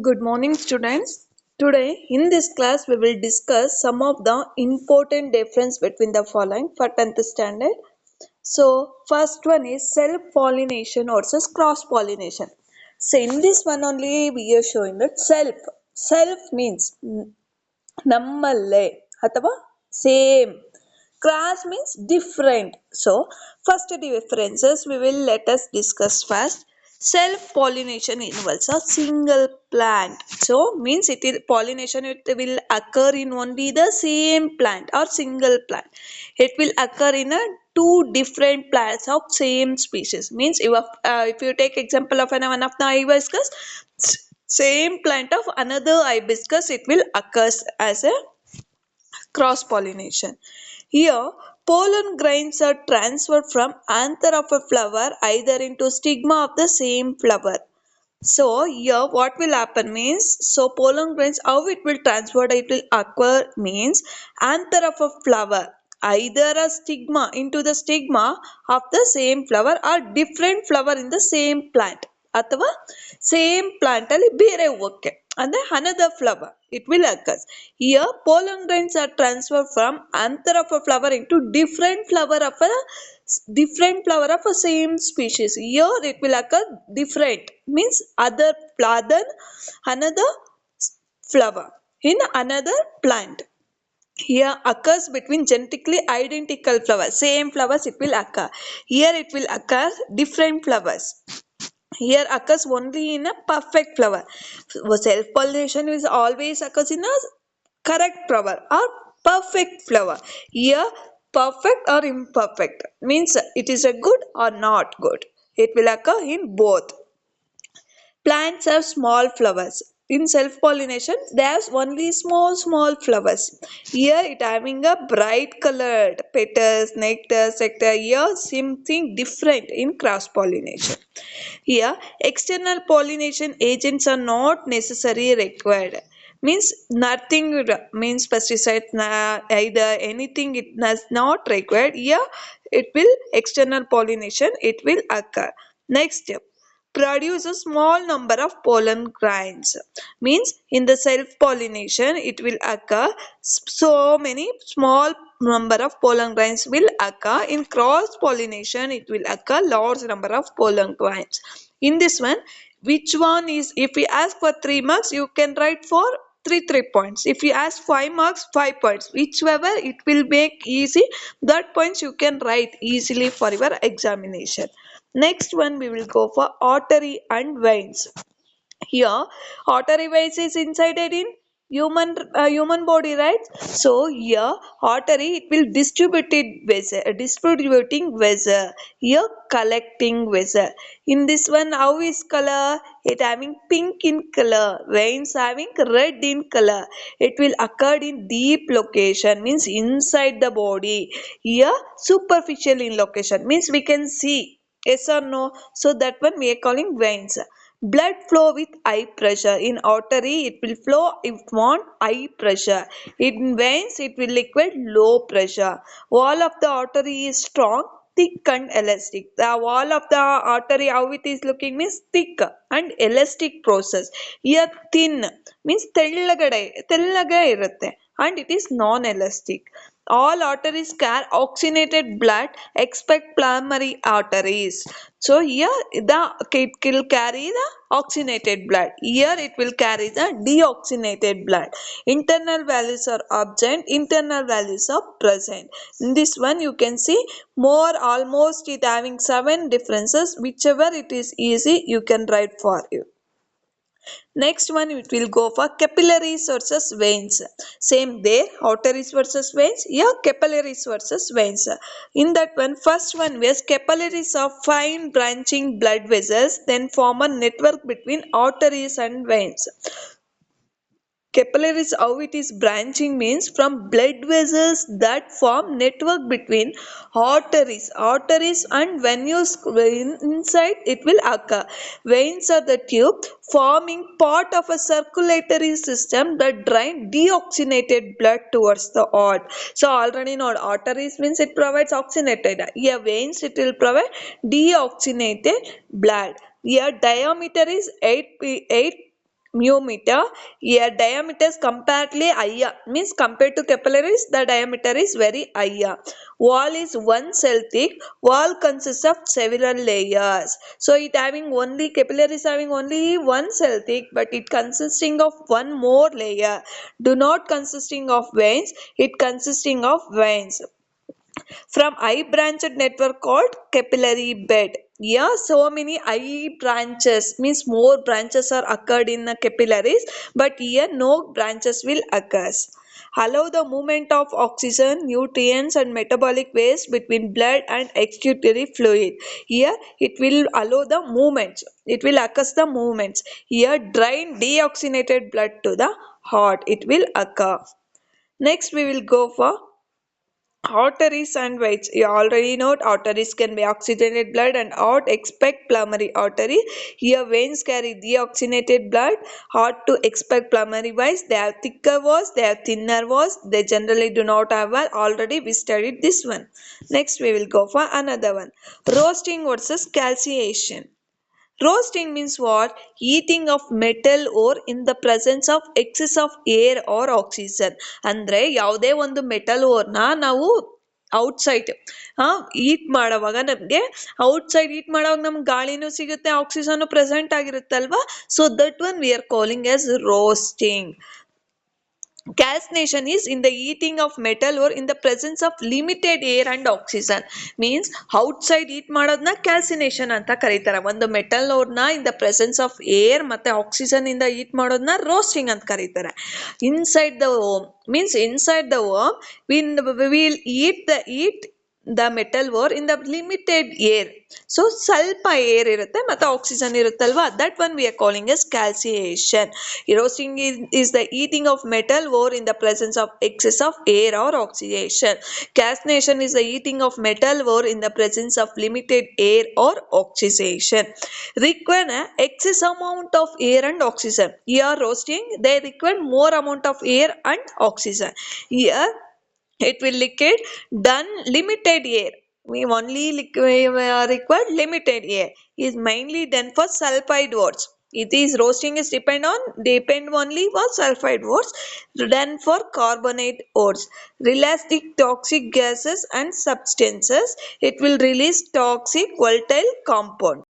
Good morning, students. Today, in this class, we will discuss some of the important difference between the following for 10th standard. So, first one is self-pollination versus cross-pollination. So, in this one only, we are showing that self. Self means ನಮ್ಮಲ್ಲೇ ಅಥವಾ same. Class means different. So, first differences we will let us discuss first. Self-pollination involves a single plant. So, means it is pollination it will occur in only the same plant or single plant. It will occur in a two different plants of same species. Means if you take example of one of the hibiscus, same plant of another hibiscus, it will occur as a cross pollination. Here, pollen grains are transferred from anther of a flower either into stigma of the same flower. So here what will happen means, so pollen grains how it will transfer, it will occur means anther of a flower either a stigma into the stigma of the same flower or different flower in the same plant ಅಥವಾ same plant ಅಲ್ಲಿ ಬೇರೆ ಹೂವಕ್ಕೆ ಅಂದ್ರೆ another flower it will occur. Here pollen grains are transferred from anther of a flower into different flower of a same species. Here it will occur different means other another flower in another plant. Here occurs between genetically identical flowers, same flowers it will occur. Here it will occur different flowers. Here occurs only in a perfect flower. Self pollination is always occurs in a correct flower or perfect flower. Here perfect or imperfect means it is a good or not good. It will occur in both. Plants have small flowers. In self-pollination, they have only small flowers. Here it having a bright colored petals, nectar, etc. Here something different in cross-pollination. Here external pollination agents are not necessarily required. Means nothing means pesticides either anything it does not required. Here it will external pollination it will occur. Next step, produce a small number of pollen grains. Means in the self pollination it will occur so many small number of pollen grains will occur. In cross pollination it will occur large number of pollen grains. In this one, which one is, if we ask for 3 marks you can write for 3 points. If you ask 5 marks, 5 points. Whichever it will make easy, that points you can write easily for your examination. Next one we will go for artery and veins. Here artery veins is incited in human body, right? So here artery it will distributing vessel. Here collecting vessel. In this one how is color, it having pink in color, veins having red in color. It will occur in deep location means inside the body. Here superficial in location means we can see, yes or no, so that one we are calling veins. Blood flow with high pressure. In artery it will flow if want high pressure. In veins it will liquid low pressure. Wall of the artery is strong, thick and elastic. The wall of the artery how it is looking means thick and elastic process. Here thin means ತೆಳ್ಳಗೆ ಇರುತ್ತೆ and it is non-elastic. All arteries carry oxygenated blood except primary arteries. So here it will carry the oxygenated blood. Here it will carry the deoxygenated blood. Internal values are absent, internal values are present. In this one you can see more almost it having 7 differences. Whichever it is easy you can write for you. Next one it will go for capillaries versus veins. Same there, arteries versus veins. Here capillaries versus veins. In that one, first one was capillaries are fine branching blood vessels then form a network between arteries and veins. Capillaries how it is branching means from blood vessels that form network between arteries and veins inside it will occur. Veins are the tube forming part of a circulatory system that drain deoxygenated blood towards the heart. So already know arteries means it provides oxygenated. Here veins it will provide deoxygenated blood. Here diameter is 8 myometer. Here diameter is comparatively higher, means compared to capillaries the diameter is very higher. Wall is one cell thick. Wall consists of several layers. So it having only capillaries having only one cell thick, but it consisting of one more layer. Do not consisting of veins, it consisting of veins from eye branched network called capillary bed. Yeah, so many eye branches means more branches are occurred in the capillaries, but here no branches will occur. Allow the movement of oxygen, nutrients, and metabolic waste between blood and excretory fluid. Here it will allow the movements. It will occur the movements. Here drain deoxygenated blood to the heart. It will occur. Next we will go for arteries and veins. You already know arteries can be oxygenated blood and heart expect pulmonary artery. Here veins carry deoxygenated blood. Heart to expect pulmonary veins. They have thicker walls, they have thinner walls. They generally do not have valve. Already we studied this one. Next we will go for another one. Roasting versus calciation. Roasting means what? Eating of metal ore in the presence of excess of air or oxygen. ಅಂದ್ರೆ ಯಾವುದೇ ಒಂದು metal ಓರ್ನ ನಾವು outside ಈಟ್ ಮಾಡೋವಾಗ ನಮಗೆ outside ಈಟ್ ಮಾಡೋವಾಗ ನಮ್ಗೆ ಗಾಳಿನೂ ಸಿಗುತ್ತೆ ಆಕ್ಸಿಜನ್ ಪ್ರೆಸೆಂಟ್ ಆಗಿರುತ್ತಲ್ವಾ so that one we are calling as roasting. Calcination is in the eating of metal or in the presence of limited air and oxygen. Means outside eat ಮಾಡೋದನ್ನ calcination ಅಂತ ಕರೀತಾರೆ. ಒಂದು metal ಅವ್ರನ್ನ in the presence of air ಮತ್ತೆ oxygen ಇಂದ eat ಮಾಡೋದನ್ನ roasting ಅಂತ ಕರೀತಾರೆ. Inside the worm means inside the worm we will eat the metal ore in the limited air. So ಸ್ವಲ್ಪ ಏರ್ ಇರುತ್ತೆ ಮತ್ತೆ ಆಕ್ಸಿಜನ್ ಇರುತ್ತಲ್ವಾ that one we are calling as calcination. Roasting is the eating of metal ore in the presence of excess of air or oxidation. Calcination is the eating of metal ore in the presence of limited air or oxidation. Require excess amount of air and oxygen. Here roasting they require more amount of air and oxygen. Here it will liquid done limited air. We only require limited air is mainly done for sulfide ores. It is roasting is depend only for sulfide ores done for carbonate ores. Release the toxic gases and substances. It will release toxic volatile compound.